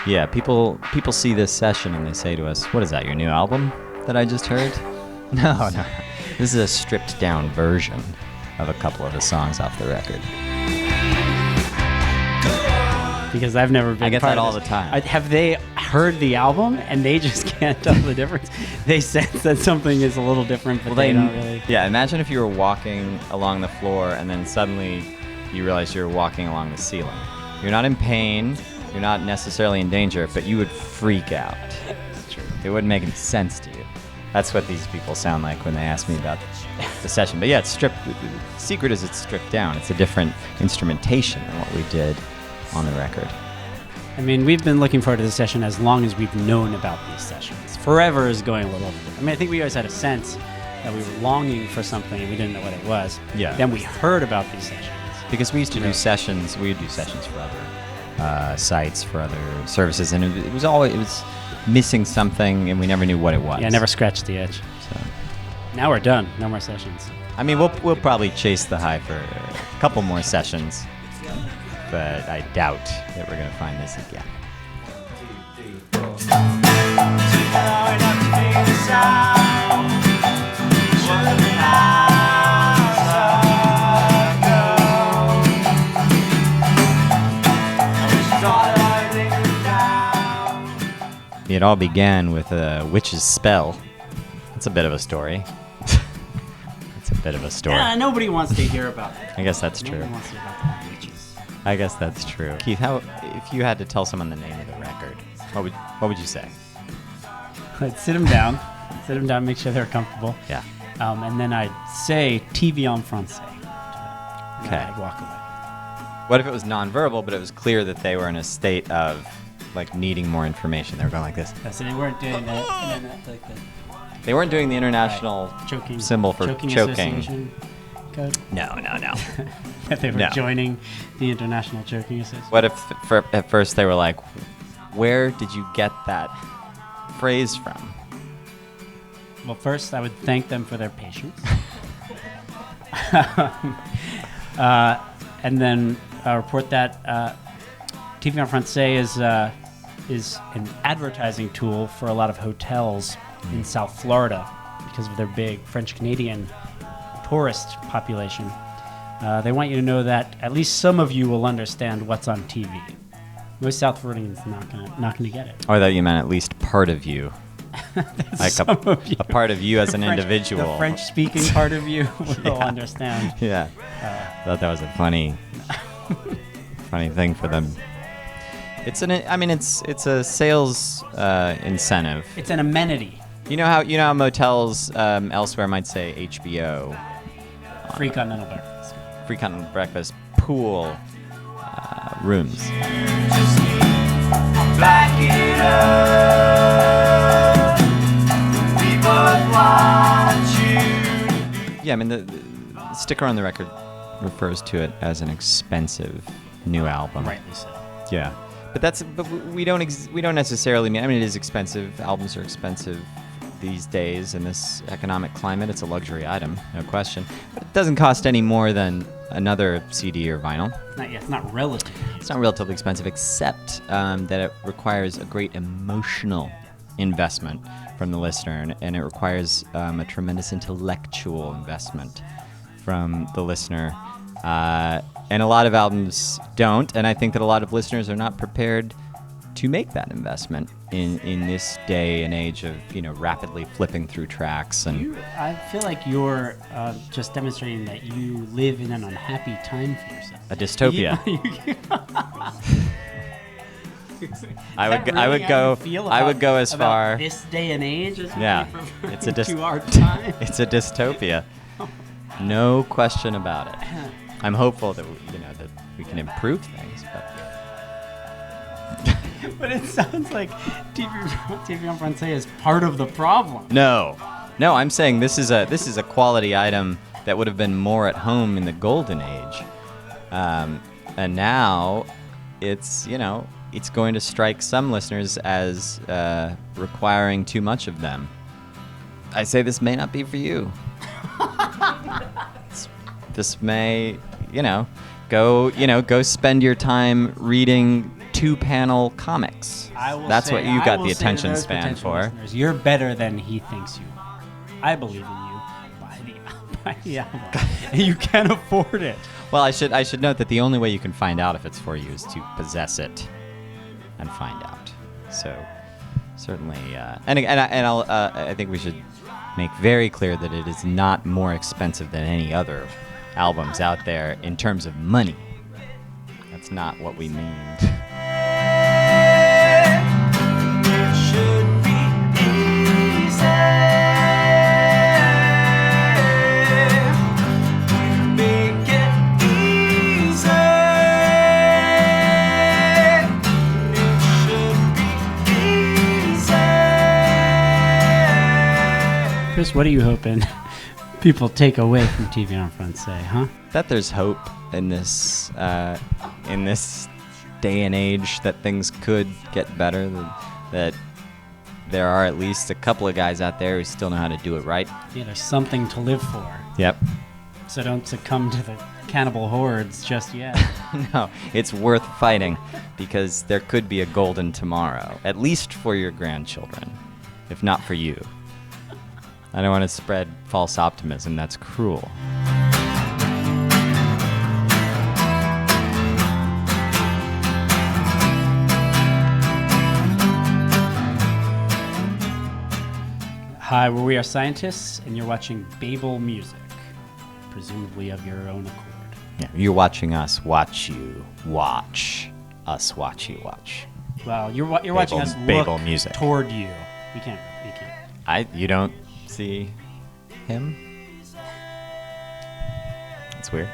Yeah, people see this session and they say to us, "What is that? Your new album that I just heard?" No. This is a stripped down version of a couple of the songs off the record. Because I've never been. I get part that of all this. the time. Have they heard the album and they just can't tell the difference? They sense that something is a little different, but they don't really. Yeah, imagine if you were walking along the floor and then suddenly you realize you're walking along the ceiling. You're not in pain, you're not necessarily in danger, but you would freak out. That's true. It wouldn't make any sense to you. That's what these people sound like when they ask me about the session. But yeah, it's stripped. The secret is it's stripped down. It's a different instrumentation than what we did on the record. I mean, we've been looking forward to this session as long as we've known about these sessions. Forever is going a little over. I mean, I think we always had a sense that we were longing for something and we didn't know what it was. Yeah. Then we heard about these sessions. Because we used to do sessions. We would do sessions for other sites, for other services, and it was missing something, and we never knew what it was. Yeah, never scratched the itch. So. Now we're done. No more sessions. I mean, we'll probably chase the high for a couple more sessions, but I doubt that we're going to find this again. It all began with a witch's spell. That's a bit of a story. It's a bit of a story. Yeah, nobody wants to hear about it. I guess that's true. Nobody wants to hear about the witches. I guess that's true. Keith, if you had to tell someone the name of the record, what would you say? I'd sit them down. Make sure they're comfortable. Yeah. And then I'd say TV en français. Okay. I'd walk away. What if it was nonverbal, but it was clear that they were in a state of needing more information? They were going like this. So they weren't doing that. Like the They weren't doing the international choking symbol for choking. Association code. No. That they were No. joining the International Choking Association. What if at first they were like, "Where did you get that phrase from?" Well, first I would thank them for their patience. And then report that TV en français is an advertising tool for a lot of hotels in South Florida because of their big French-Canadian tourist population. They want you to know that at least some of you will understand what's on TV. Most South Floridians not gonna get it. Oh, I thought you meant at least part of you. Like Some of you. a part of you as an individual. The French-speaking part of you will understand. Yeah. I thought that was a funny thing for them. It's a sales incentive. It's an amenity. You know how motels elsewhere might say HBO, Free continental breakfast. free continental breakfast, pool, rooms. Back it up. We both want you. Yeah, I mean the sticker on the record refers to it as an expensive new album. Rightly so. Yeah, but we don't necessarily mean. I mean, it is expensive. Albums are expensive these days in this economic climate. It's a luxury item, no question. But it doesn't cost any more than another CD or vinyl. It's not relative. It's not relatively expensive, except that it requires a great emotional investment from the listener, and it requires a tremendous intellectual investment from the listener. And a lot of albums don't, and I think that a lot of listeners are not prepared to make that investment in this day and age of rapidly flipping through tracks. And I feel like you're just demonstrating that you live in an unhappy time for yourself. a dystopia. I would go as far. This day and age. Yeah, it's a to our time. It's a dystopia. No question about it. I'm hopeful that that we can improve things, but. But it sounds like TV en français is part of the problem. No, I'm saying this is a quality item that would have been more at home in the golden age, and now it's going to strike some listeners as requiring too much of them. I say this may not be for you. This may, go spend your time reading 2-panel comics. That's what you got the attention span for. Listeners, you're better than he thinks you are. I believe in you. Buy the album. You can afford it. Well, I should note that the only way you can find out if it's for you is to possess it and find out. So certainly, I think we should make very clear that it is not more expensive than any other albums out there in terms of money. That's not what we mean. It should be easy. Make it easy. It should be easy. Chris, what are you hoping people take away from TV on Front Say, huh? That there's hope in this day and age that things could get better. That there are at least a couple of guys out there who still know how to do it right. Yeah, there's something to live for. Yep. So don't succumb to the cannibal hordes just yet. No, it's worth fighting because there could be a golden tomorrow, at least for your grandchildren, if not for you. I don't want to spread false optimism. That's cruel. Hi, we are scientists, and you're watching Baeblemusic, presumably of your own accord. Yeah, you're watching us watch you watch us watch you watch. Well, you're watching us look Baeblemusic. toward you. We can't. You don't see him? That's weird.